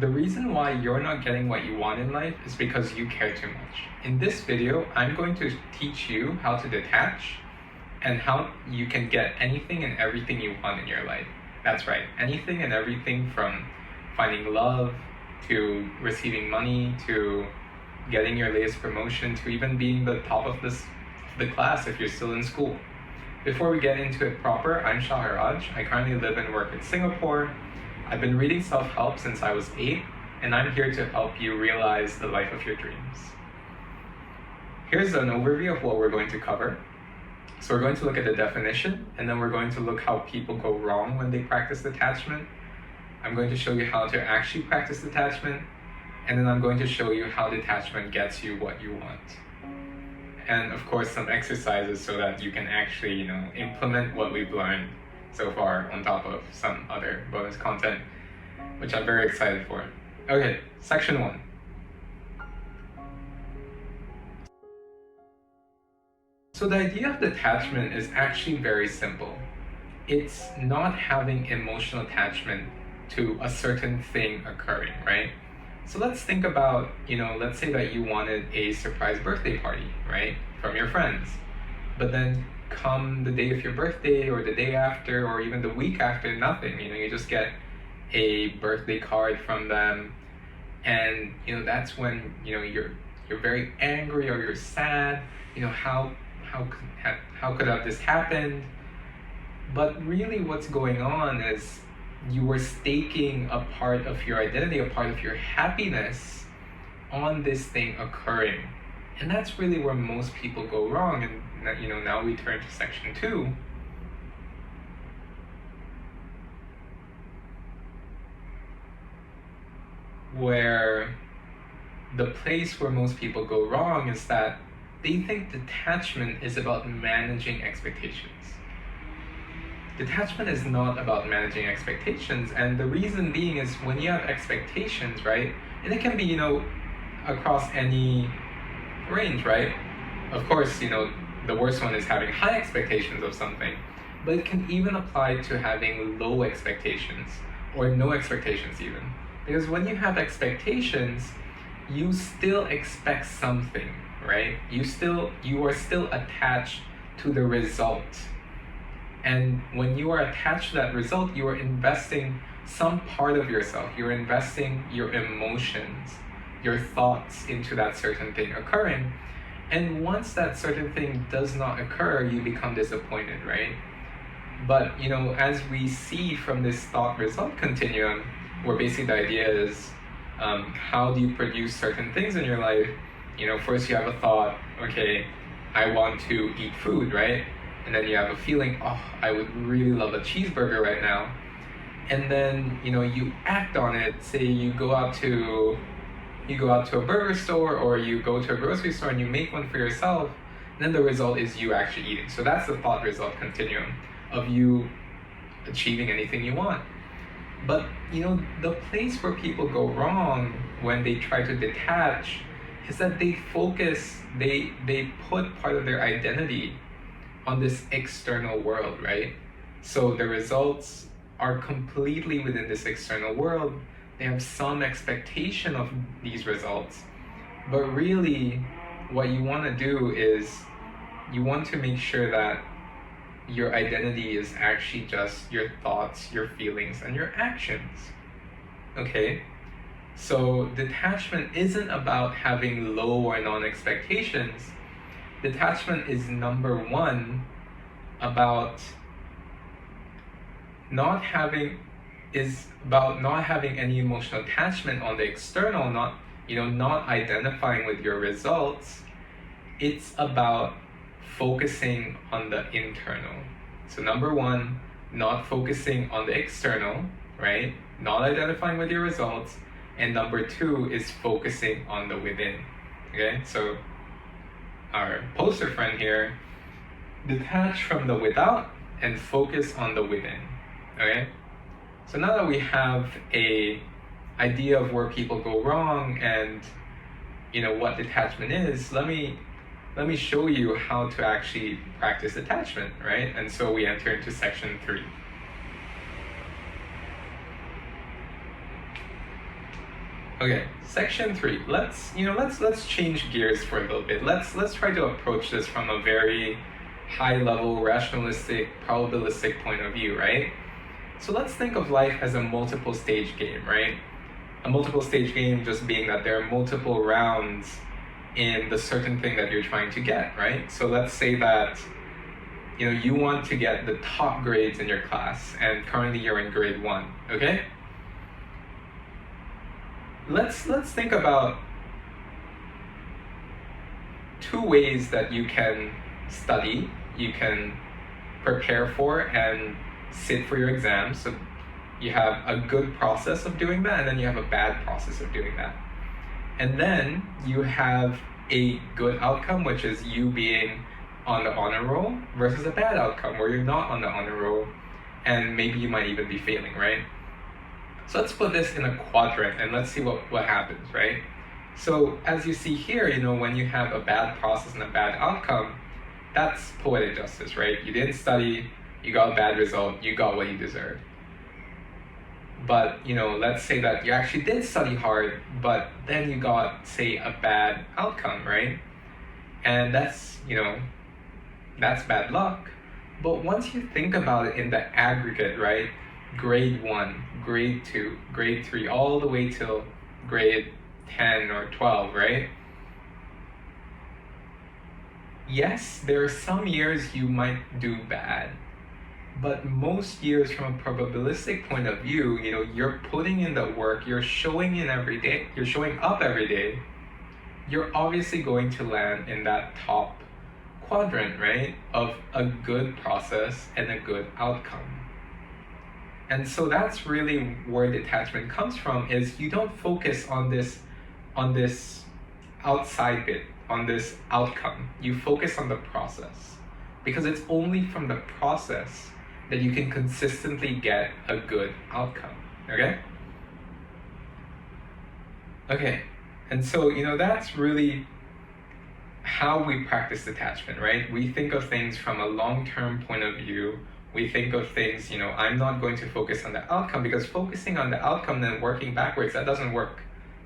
The reason why you're not getting what you want in life is because you care too much. In this video, I'm going to teach you how to detach and how you can get anything and everything you want in your life. That's right, anything and everything from finding love to receiving money to getting your latest promotion to even being the top of the class if you're still in school. Before we get into it proper, I'm Shaharaj. I currently live and work in Singapore. I've been reading self-help since I was 8, and I'm here to help you realize the life of your dreams. Here's an overview of what we're going to cover. So we're going to look at the definition, and then we're going to look how people go wrong when they practice detachment. I'm going to show you how to actually practice detachment, and then I'm going to show you how detachment gets you what you want. And of course, some exercises so that you can actually, implement what we've learned so far on top of some other bonus content, which I'm very excited for. Okay, section 1. So the idea of detachment is actually very simple. It's not having emotional attachment to a certain thing occurring, right? So let's think about, let's say that you wanted a surprise birthday party, right, from your friends. But then come the day of your birthday or the day after or even the week after, nothing. You just get a birthday card from them, and that's when you're very angry or you're sad. How could have this happened? But really what's going on is you were staking a part of your identity, a part of your happiness on this thing occurring. And that's really where most people go wrong. And now we turn to section 2. Where the place where most people go wrong is that they think detachment is about managing expectations. Detachment is not about managing expectations, and the reason being is when you have expectations, right, and it can be, across any range, right? Of course, the worst one is having high expectations of something, but it can even apply to having low expectations or no expectations even. Because when you have expectations, you still expect something, right? You are still attached to the result. And when you are attached to that result, you are investing some part of yourself. You're investing your emotions, your thoughts into that certain thing occurring. And once that certain thing does not occur, you become disappointed, right? But, as we see from this thought result continuum, where basically the idea is, how do you produce certain things in your life? First you have a thought, okay, I want to eat food, right? And then you have a feeling, oh, I would really love a cheeseburger right now. And then, you act on it. Say you go out to a burger store or you go to a grocery store and you make one for yourself. And then the result is you actually eating. So that's the thought result continuum of you achieving anything you want. But, the place where people go wrong when they try to detach is that they put part of their identity on this external world, right? So the results are completely within this external world. They have some expectation of these results. But really, what you want to do is you want to make sure that your identity is actually just your thoughts, your feelings, and your actions. Okay? So detachment isn't about having low or non-expectations. Detachment is number 1 about not having any emotional attachment on the external, not identifying with your results. It's about focusing on the internal. So number 1, not focusing on the external, right? Not identifying with your results. And number 2 is focusing on the within. Okay, so our poster friend here, detach from the without and focus on the within. Okay, so now that we have a idea of where people go wrong and what detachment is, let me show you how to actually practice detachment, right? And so we enter into section 3. Okay, section 3. Let's change gears for a little bit. Let's try to approach this from a very high level, rationalistic, probabilistic point of view, right? So let's think of life as a multiple stage game, right? A multiple stage game just being that there are multiple rounds in the certain thing that you're trying to get, right? So let's say that you want to get the top grades in your class, and currently you're in grade 1, okay? Let's think about 2 ways that you can study, you can prepare for and sit for your exams. So you have a good process of doing that, and then you have a bad process of doing that. And then you have a good outcome, which is you being on the honor roll, versus a bad outcome where you're not on the honor roll and maybe you might even be failing, right? So let's put this in a quadrant and let's see what happens, right? So as you see here, when you have a bad process and a bad outcome, that's poetic justice, right? You didn't study, you got a bad result, you got what you deserved. But, let's say that you actually did study hard, but then you got, say, a bad outcome, right? And that's bad luck. But once you think about it in the aggregate, right? Grade 1, grade 2, grade 3, all the way till grade 10 or 12, right? Yes, there are some years you might do bad, but most years from a probabilistic point of view, you're putting in the work, you're showing up every day, you're obviously going to land in that top quadrant, right, of a good process and a good outcome. And so that's really where detachment comes from, is you don't focus on this outside bit, on this outcome. You focus on the process, because it's only from the process that you can consistently get a good outcome, okay? Okay, and so, that's really how we practice detachment, right? We think of things from a long-term point of view. We think of things, I'm not going to focus on the outcome, because focusing on the outcome and then working backwards, that doesn't work.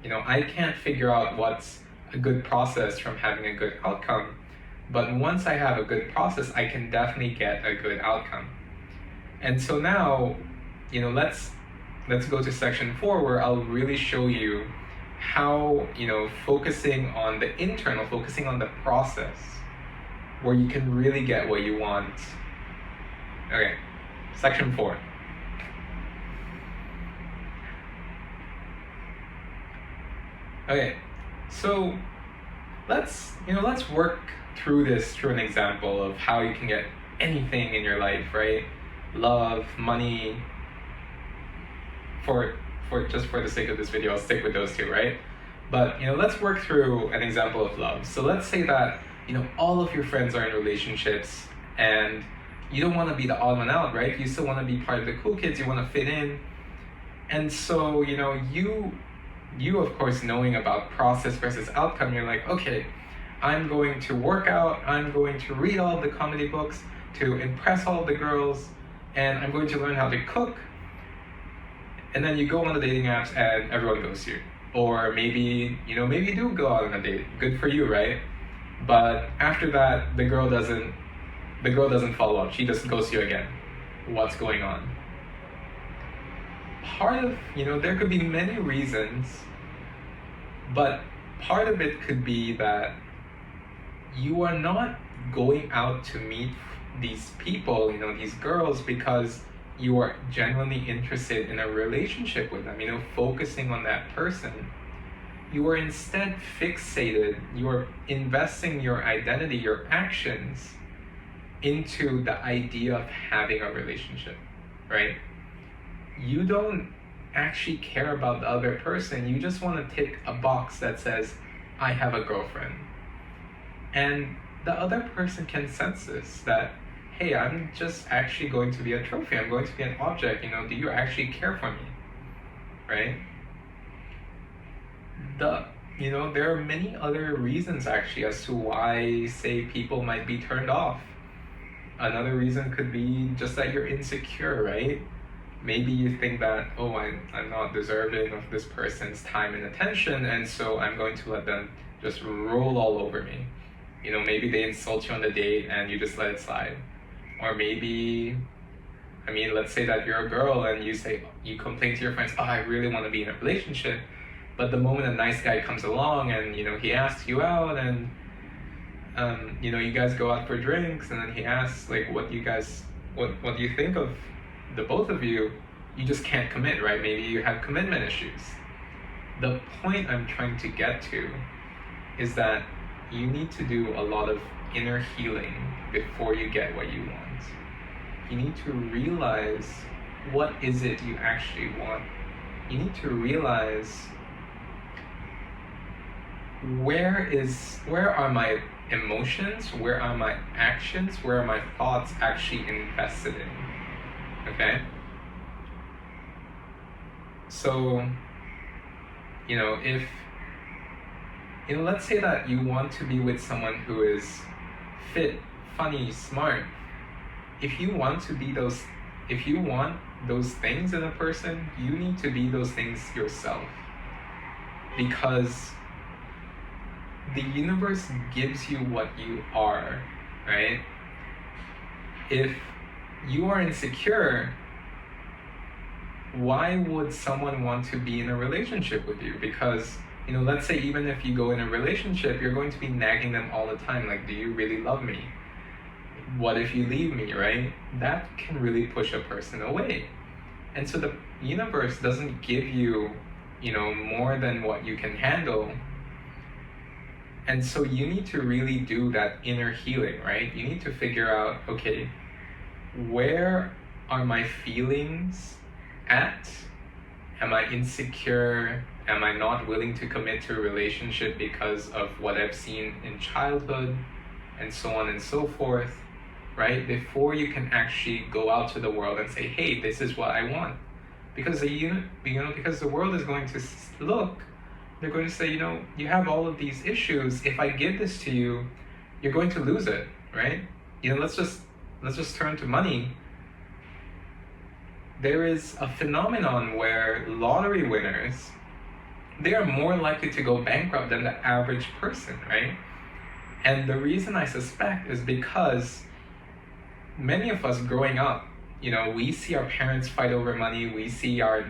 I can't figure out what's a good process from having a good outcome. But once I have a good process, I can definitely get a good outcome. And so now, let's go to section 4, where I'll really show you how, focusing on the internal, focusing on the process, where you can really get what you want. Okay, section 4. Okay, so let's work through an example of how you can get anything in your life, right? Love, money. For the sake of this video, I'll stick with those 2, right? But let's work through an example of love. So let's say that all of your friends are in relationships, and you don't want to be the odd one out, right? You still want to be part of the cool kids. You want to fit in, and so you of course, knowing about process versus outcome, you're like, okay, I'm going to work out, I'm going to read all the comedy books to impress all the girls, and I'm going to learn how to cook. And then you go on the dating apps and everyone ghosts you. Or maybe you do go out on a date. Good for you, right? But after that, the girl doesn't follow up. She just ghosts you again. What's going on? Part of, there could be many reasons, but part of it could be that you are not going out to meet these people, these girls, because you are genuinely interested in a relationship with them, focusing on that person. You are instead fixated, you are investing your identity, your actions into the idea of having a relationship, right? You don't actually care about the other person. You just want to tick a box that says, I have a girlfriend. And the other person can sense this, that, hey, I'm just actually going to be a trophy. I'm going to be an object. Do you actually care for me? Right? There are many other reasons actually as to why, say, people might be turned off. Another reason could be just that you're insecure, right? maybe you think that, oh, I'm not deserving of this person's time and attention, and so I'm going to let them just roll all over me. You know, maybe they insult you on the date and you just let it slide. Or maybe, I mean, let's say that you're a girl and you complain to your friends, oh, I really want to be in a relationship. But the moment a nice guy comes along and, you know, he asks you out and, you know, you guys go out for drinks and then he asks, like, what do you think of the both of you? You just can't commit, right? Maybe you have commitment issues. The point I'm trying to get to is that you need to do a lot of inner healing before you get what you want. You need to realize what is it you actually want. You need to realize where are my emotions, where are my actions, where are my thoughts actually invested in. Okay? So, you know, let's say that you want to be with someone who is fit, funny, smart. If you want those things in a person, you need to be those things yourself. Because the universe gives you what you are, right? If you are insecure, why would someone want to be in a relationship with you? Because, you know, let's say even if you go in a relationship, you're going to be nagging them all the time, like, do you really love me? What if you leave me, right? That can really push a person away. And so the universe doesn't give you, you know, more than what you can handle. And so you need to really do that inner healing, right? You need to figure out, okay, where are my feelings at? Am I insecure? Am I not willing to commit to a relationship because of what I've seen in childhood? And so on and so forth, right? Before you can actually go out to the world and say, hey, this is what I want. Because because the world is going to look, they're going to say, you know, you have all of these issues. If I give this to you, you're going to lose it, right? You know, let's just turn to money. There is a phenomenon where lottery winners, they are more likely to go bankrupt than the average person, right? And the reason I suspect is because many of us growing up, you know, we see our parents fight over money, we see our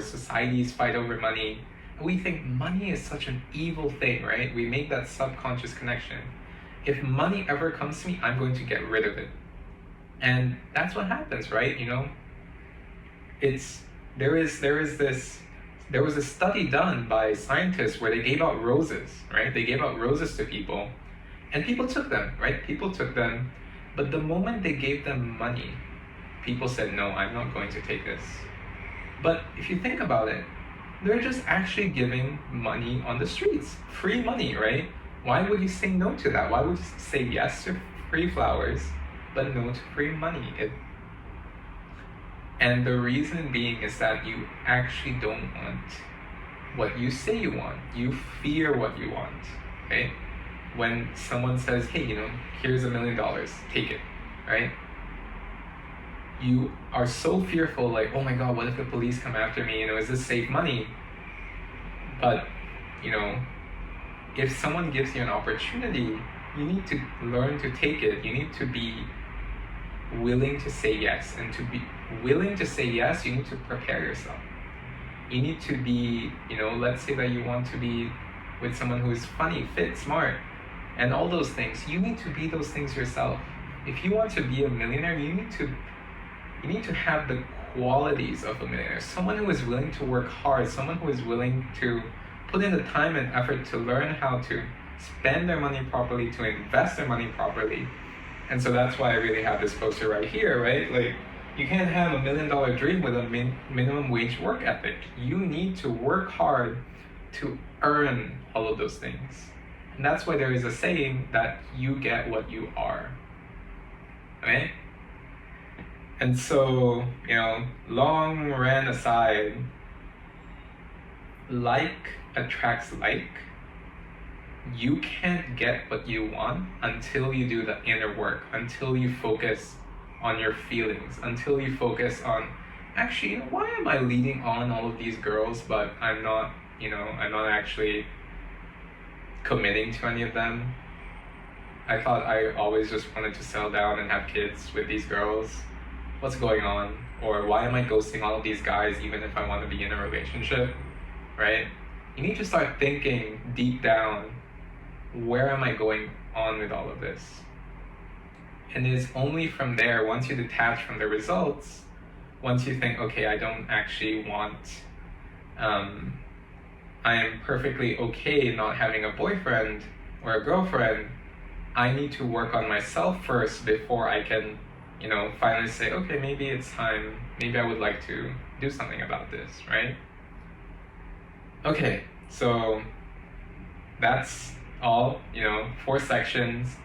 societies fight over money, and we think money is such an evil thing, right? We make that subconscious connection. If money ever comes to me, I'm going to get rid of it. And that's what happens, right? You know, there was a study done by scientists where they gave out roses, right? They gave out roses to people, and people took them, right? People took them, but the moment they gave them money, people said, no, I'm not going to take this. But if you think about it, they're just actually giving money on the streets, free money, right? Why would you say no to that? Why would you say yes to free flowers, but no to free money? And the reason being is that you actually don't want what you say you want. You fear what you want, okay? When someone says, hey, you know, here's $1 million, take it, right? You are so fearful, like, oh my God, what if the police come after me? You know, is this safe money? But, you know, if someone gives you an opportunity, you need to learn to take it. You need to be willing to say yes. And to be willing to say yes, you need to prepare yourself. You need to be, you know, let's say that you want to be with someone who is funny, fit, smart, and all those things. You need to be those things yourself. If you want to be a millionaire, you need to have the qualities of a millionaire. Someone who is willing to work hard, someone who is willing to put in the time and effort to learn how to spend their money properly, to invest their money properly. And so that's why I really have this poster right here, right? Like, you can't have $1 million dream with a minimum wage work ethic. You need to work hard to earn all of those things. And that's why there is a saying that you get what you are, right? And so, you know, long ran aside, like attracts like. You can't get what you want until you do the inner work, until you focus on your feelings, until you focus on actually, why am I leading on all of these girls, but I'm not actually committing to any of them? I thought I always just wanted to settle down and have kids with these girls. What's going on? Or why am I ghosting all of these guys even if I want to be in a relationship, right? You need to start thinking deep down, where am I going on with all of this? And it's only from there, once you detach from the results, once you think, okay, I don't actually want, I am perfectly okay not having a boyfriend or a girlfriend, I need to work on myself first before I can, finally say, okay, maybe it's time, maybe I would like to do something about this, right? Okay, so that's all, 4 sections.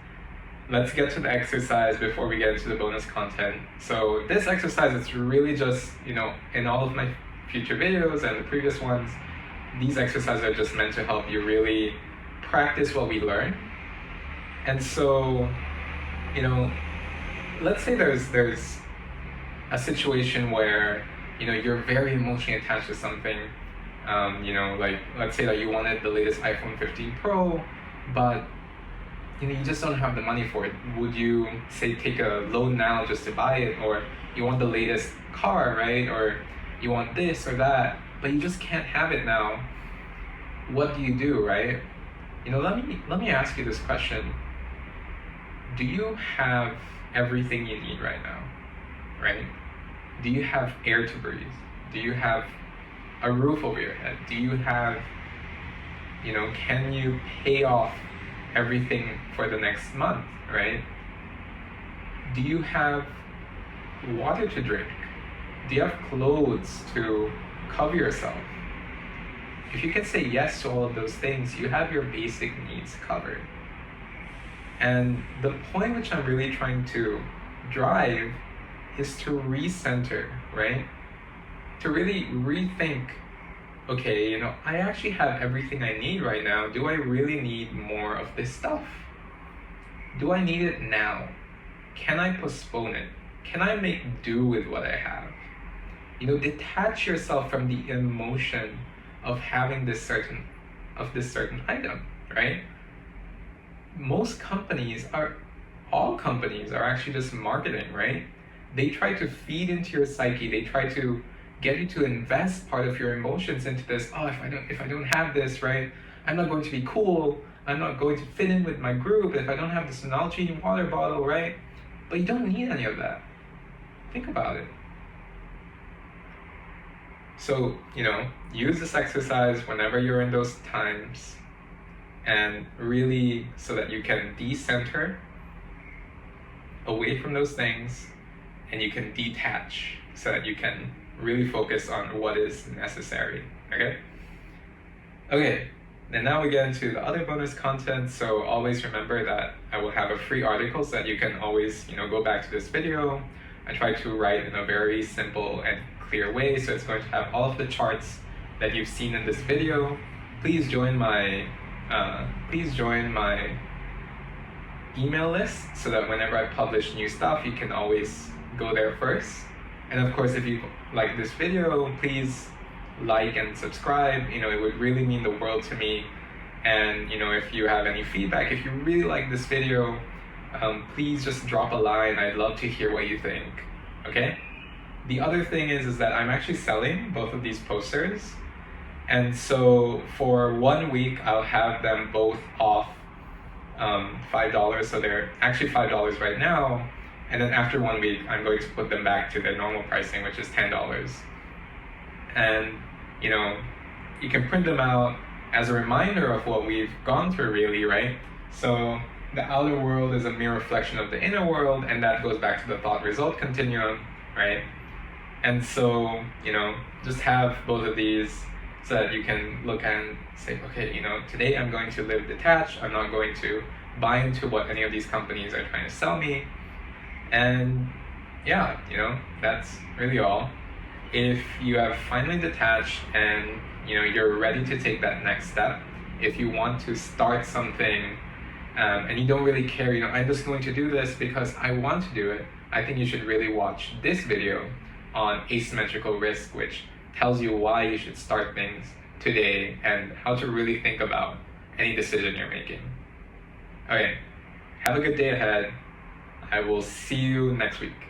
Let's get to the exercise before we get into the bonus content. So this exercise is really just, in all of my future videos and the previous ones, these exercises are just meant to help you really practice what we learn. And so, let's say there's a situation where, you're very emotionally attached to something. Like let's say that you wanted the latest iPhone 15 Pro, but you just don't have the money for it. Would you say take a loan now just to buy it? Or you want the latest car, right? Or you want this or that, but you just can't have it now. What do you do, right? Let me ask you this question. Do you have everything you need right now, right? Do you have air to breathe? Do you have a roof over your head? Do you have, can you pay off everything for the next month, right? Do you have water to drink? Do you have clothes to cover yourself? If you can say yes to all of those things, you have your basic needs covered. And the point which I'm really trying to drive is to recenter, right? To really rethink, okay, I actually have everything I need right now. Do I really need more of this stuff? Do I need it now? Can I postpone it? Can I make do with what I have? Detach yourself from the emotion of having this certain item, right? All companies are actually just marketing, right? They try to feed into your psyche. They try to get you to invest part of your emotions into this. Oh, if I don't have this, right, I'm not going to be cool. I'm not going to fit in with my group if I don't have this Nalgene water bottle, right? But you don't need any of that. Think about it. So, use this exercise whenever you're in those times, and really so that you can decenter away from those things, and you can detach so that you can really focus on what is necessary, Okay, and now we get into the other bonus content. So always remember that I will have a free article so that you can always, go back to this video. I try to write in a very simple and clear way, so it's going to have all of the charts that you've seen in this video. Please join my email list so that whenever I publish new stuff, you can always go there first. And of course, if you like this video, please like and subscribe. It would really mean the world to me. And if you have any feedback, if you really like this video, please just drop a line. I'd love to hear what you think, okay? The other thing is that I'm actually selling both of these posters. And so for 1 week, I'll have them both off $5. So they're actually $5 right now. And then after 1 week, I'm going to put them back to their normal pricing, which is $10. And, you can print them out as a reminder of what we've gone through, really, right? So the outer world is a mere reflection of the inner world, and that goes back to the thought-result continuum, right? And so, just have both of these so that you can look and say, okay, today I'm going to live detached. I'm not going to buy into what any of these companies are trying to sell me. And yeah, that's really all. If you have finally detached and you're ready to take that next step, if you want to start something and you don't really care, I'm just going to do this because I want to do it, I think you should really watch this video on asymmetrical risk, which tells you why you should start things today and how to really think about any decision you're making. Okay, have a good day ahead. I will see you next week.